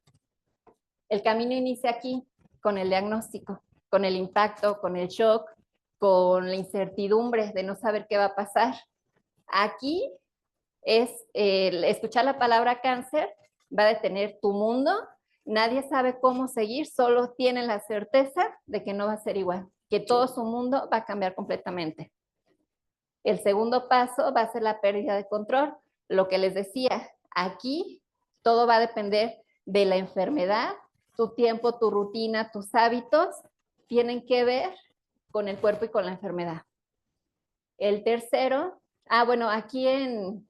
El camino inicia aquí con el diagnóstico, con el impacto, con el shock, con la incertidumbre de no saber qué va a pasar. Aquí es escuchar la palabra cáncer, va a detener tu mundo, nadie sabe cómo seguir, solo tienen la certeza de que no va a ser igual, que todo su mundo va a cambiar completamente. El segundo paso va a ser la pérdida de control, lo que les decía, aquí todo va a depender de la enfermedad, tu tiempo, tu rutina, tus hábitos tienen que ver con el cuerpo y con la enfermedad. El tercero, bueno, aquí en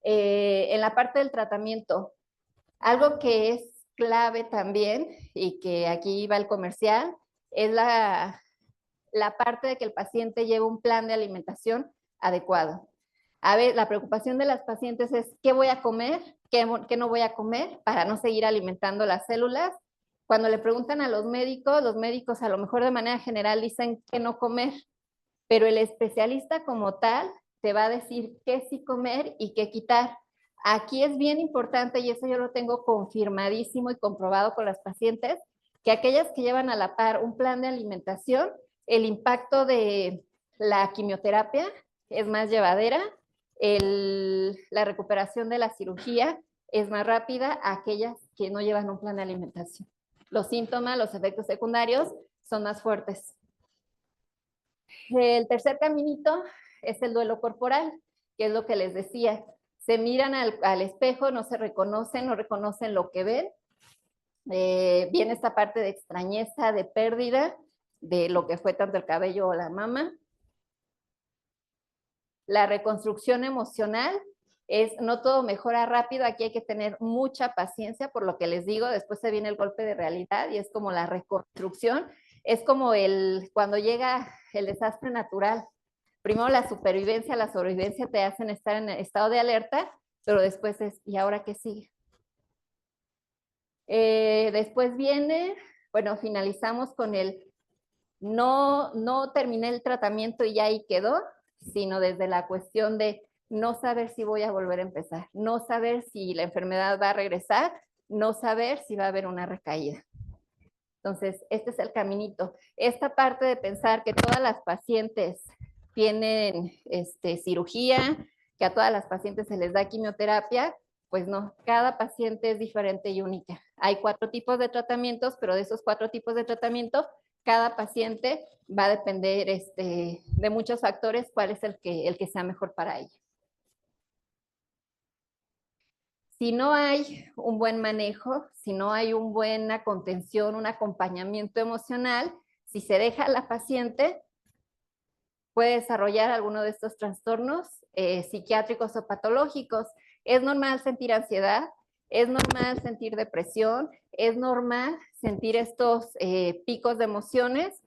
la parte del tratamiento, algo que es clave también y que aquí va el comercial, es la parte de que el paciente lleve un plan de alimentación adecuado. A ver, la preocupación de las pacientes es qué voy a comer, qué no voy a comer para no seguir alimentando las células. Cuando le preguntan a los médicos a lo mejor de manera general dicen qué no comer, pero el especialista como tal te va a decir qué sí comer y qué quitar. Aquí es bien importante, y eso yo lo tengo confirmadísimo y comprobado con las pacientes, que aquellas que llevan a la par un plan de alimentación, el impacto de la quimioterapia es más llevadera, la recuperación de la cirugía es más rápida a aquellas que no llevan un plan de alimentación. Los síntomas, los efectos secundarios son más fuertes. El tercer caminito es el duelo corporal, que es lo que les decía. Se miran al espejo, no se reconocen, no reconocen lo que ven. Viene esta parte de extrañeza, de pérdida, de lo que fue tanto el cabello o la mama. La reconstrucción emocional es, no todo mejora rápido, aquí hay que tener mucha paciencia, por lo que les digo, después se viene el golpe de realidad y es como la reconstrucción, es como cuando llega el desastre natural. Primero la sobrevivencia te hacen estar en estado de alerta, pero después es, ¿y ahora qué sigue? Después viene, bueno, finalizamos con no terminé el tratamiento y ya ahí quedó, sino desde la cuestión de no saber si voy a volver a empezar, no saber si la enfermedad va a regresar, no saber si va a haber una recaída. Entonces, este es el caminito. Esta parte de pensar que todas las pacientes tienen cirugía, que a todas las pacientes se les da quimioterapia, pues no, cada paciente es diferente y única. Hay 4 tipos de tratamientos, pero de esos 4 tipos de tratamiento, cada paciente va a depender de muchos factores cuál es el que sea mejor para ella. Si no hay un buen manejo, si no hay una buena contención, un acompañamiento emocional, si se deja a la paciente, puede desarrollar alguno de estos trastornos psiquiátricos o patológicos. Es normal sentir ansiedad, es normal sentir depresión, es normal sentir estos picos de emociones,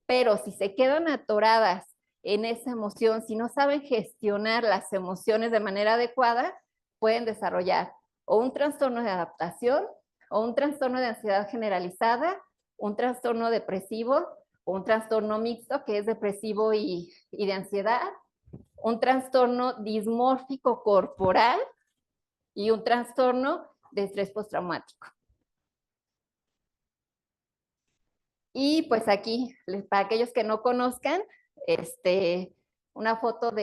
pero si se quedan atoradas en esa emoción, si no saben gestionar las emociones de manera adecuada, pueden desarrollar o un trastorno de adaptación o un trastorno de ansiedad generalizada, un trastorno depresivo o un trastorno mixto que es depresivo y de ansiedad, un trastorno dismórfico corporal y un trastorno de estrés postraumático. Y pues aquí, para aquellos que no conozcan, una foto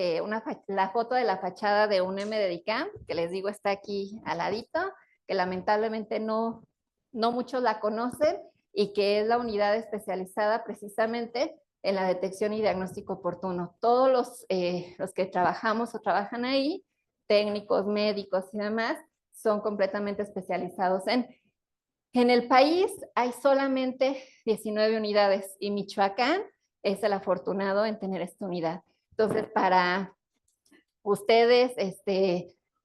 la foto de la fachada de un MDDICAM, que les digo está aquí al ladito, que lamentablemente no muchos la conocen y que es la unidad especializada precisamente en la detección y diagnóstico oportuno. Todos los que trabajamos o trabajan ahí, técnicos, médicos y demás, son completamente especializados en el país hay solamente 19 unidades y Michoacán es el afortunado en tener esta unidad. Entonces, para ustedes,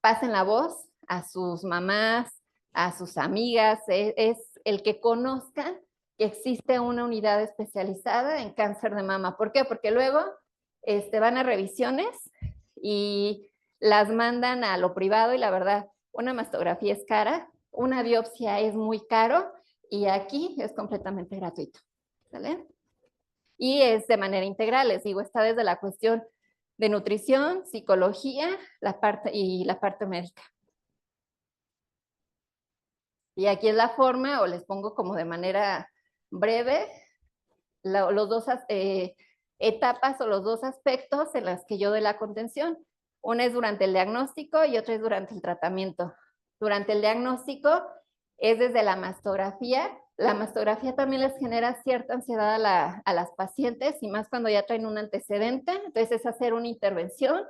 pasen la voz a sus mamás, a sus amigas, es el que conozcan que existe una unidad especializada en cáncer de mama. ¿Por qué? Porque luego van a revisiones y las mandan a lo privado y la verdad, una mastografía es cara, una biopsia es muy caro y aquí es completamente gratuito. ¿Sale? Y es de manera integral, les digo, está desde la cuestión de nutrición, psicología, la parte médica. Y aquí es la forma, o les pongo como de manera breve, los dos etapas o los dos aspectos en las que yo doy la contención. Una es durante el diagnóstico y otra es durante el tratamiento. Durante el diagnóstico es desde la mastografía. La mastografía también les genera cierta ansiedad a las pacientes y más cuando ya traen un antecedente. Entonces es hacer una intervención.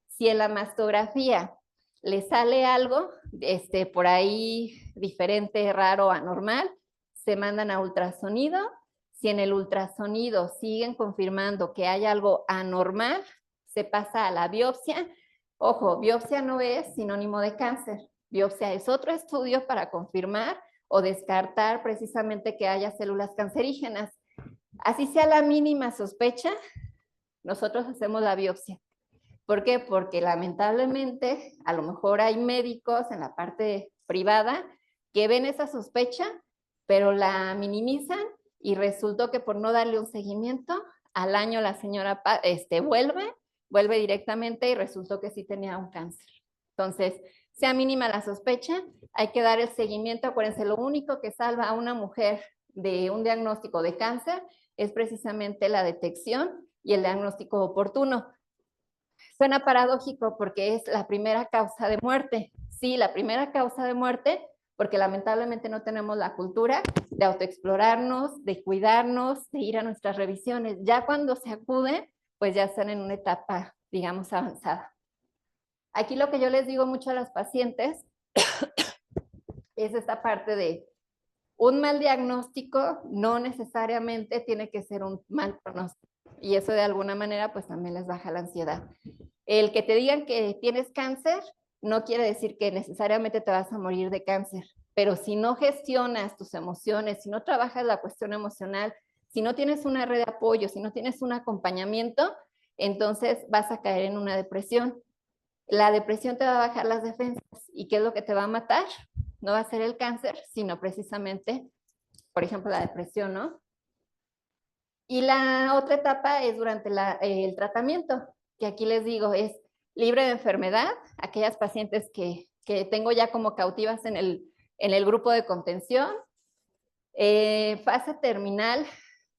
Si en la mastografía le sale algo por ahí diferente, raro, anormal, se mandan a ultrasonido. Si en el ultrasonido siguen confirmando que hay algo anormal, se pasa a la biopsia. Ojo, biopsia no es sinónimo de cáncer. Biopsia es otro estudio para confirmar o descartar precisamente que haya células cancerígenas. Así sea la mínima sospecha, nosotros hacemos la biopsia. ¿Por qué? Porque lamentablemente a lo mejor hay médicos en la parte privada que ven esa sospecha, pero la minimizan y resultó que por no darle un seguimiento al año la señora vuelve directamente y resultó que sí tenía un cáncer. Entonces, sea mínima la sospecha, hay que dar el seguimiento. Acuérdense, lo único que salva a una mujer de un diagnóstico de cáncer es precisamente la detección y el diagnóstico oportuno. Suena paradójico porque es la primera causa de muerte. Sí, la primera causa de muerte, porque lamentablemente no tenemos la cultura de autoexplorarnos, de cuidarnos, de ir a nuestras revisiones. Ya cuando se acude, pues ya están en una etapa, digamos, avanzada. Aquí lo que yo les digo mucho a las pacientes es esta parte de un mal diagnóstico no necesariamente tiene que ser un mal pronóstico. Y eso de alguna manera pues también les baja la ansiedad. El que te digan que tienes cáncer no quiere decir que necesariamente te vas a morir de cáncer, pero si no gestionas tus emociones, si no trabajas la cuestión emocional, si no tienes una red de apoyo, si no tienes un acompañamiento, entonces vas a caer en una depresión. La depresión te va a bajar las defensas. ¿Y qué es lo que te va a matar? No va a ser el cáncer, sino precisamente, por ejemplo, la depresión, ¿no? Y la otra etapa es durante el tratamiento, que aquí les digo, es libre de enfermedad, aquellas pacientes que tengo ya como cautivas en el grupo de contención. Fase terminal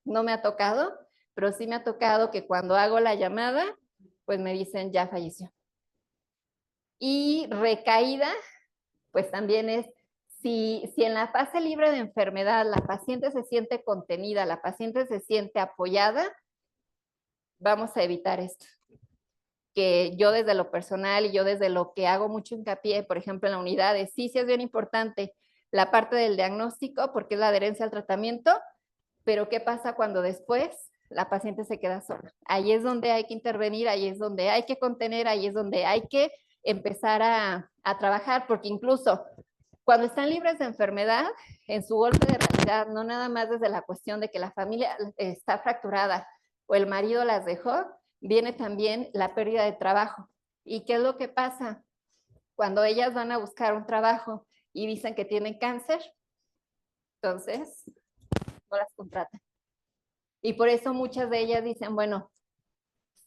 no me ha tocado, pero sí me ha tocado que cuando hago la llamada, pues me dicen ya falleció. Y recaída, pues también es, si en la fase libre de enfermedad la paciente se siente contenida, la paciente se siente apoyada, vamos a evitar esto. Que yo desde lo personal y yo desde lo que hago mucho hincapié, por ejemplo, en la unidad, sí es bien importante la parte del diagnóstico porque es la adherencia al tratamiento, pero ¿qué pasa cuando después la paciente se queda sola? Ahí es donde hay que intervenir, ahí es donde hay que contener, ahí es donde hay que empezar a trabajar, porque incluso cuando están libres de enfermedad, en su golpe de realidad, no nada más desde la cuestión de que la familia está fracturada o el marido las dejó, viene también la pérdida de trabajo. ¿Y qué es lo que pasa? Cuando ellas van a buscar un trabajo y dicen que tienen cáncer, entonces no las contratan. Y por eso muchas de ellas dicen, bueno,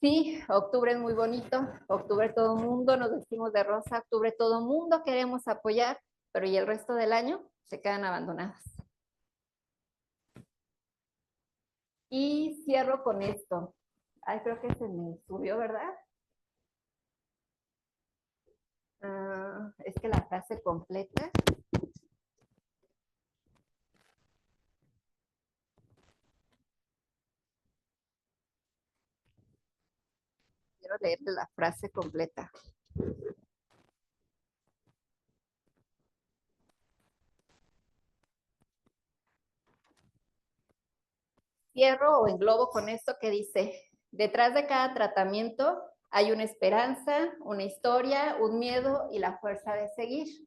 sí, octubre es muy bonito, octubre todo el mundo nos vestimos de rosa, octubre todo el mundo queremos apoyar, pero ¿y el resto del año? Se quedan abandonadas. Y cierro con esto. Ay, creo que se me subió, ¿verdad? Es que la frase completa. Quiero leerle la frase completa. Cierro o englobo con esto que dice, detrás de cada tratamiento hay una esperanza, una historia, un miedo y la fuerza de seguir.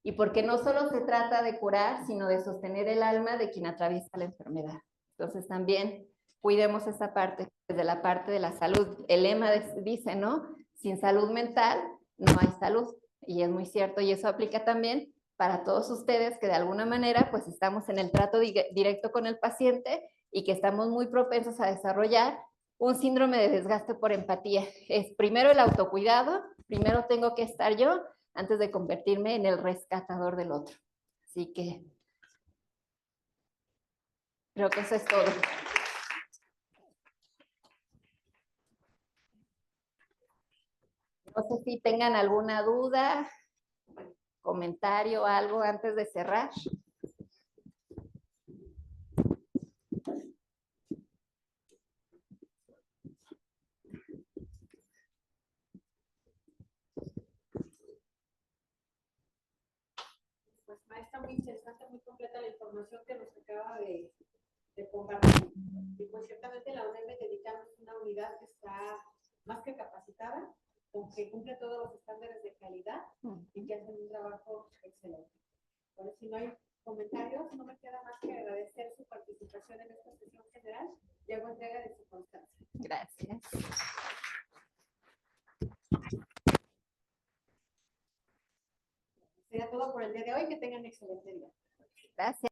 Y porque no solo se trata de curar, sino de sostener el alma de quien atraviesa la enfermedad. Entonces también cuidemos esa parte, desde la parte de la salud. El lema dice, ¿no? Sin salud mental no hay salud. Y es muy cierto, y eso aplica también para todos ustedes que de alguna manera pues estamos en el trato directo con el paciente y que estamos muy propensos a desarrollar un síndrome de desgaste por empatía. Es primero el autocuidado, primero tengo que estar yo antes de convertirme en el rescatador del otro. Así que creo que eso es todo. No sé si tengan alguna duda, comentario, algo antes de cerrar. Pues maestra, muy interesante, muy completa la información que nos acaba de compartir. Y pues ciertamente la UNEM dedicamos una unidad que está más que capacitada, que cumple todos los estándares de calidad y que hacen un trabajo excelente. Bueno, si no hay comentarios, no me queda más que agradecer su participación en esta sesión general y hago entrega de su constancia. Gracias. Sería todo por el día de hoy. Que tengan un excelente día. Gracias.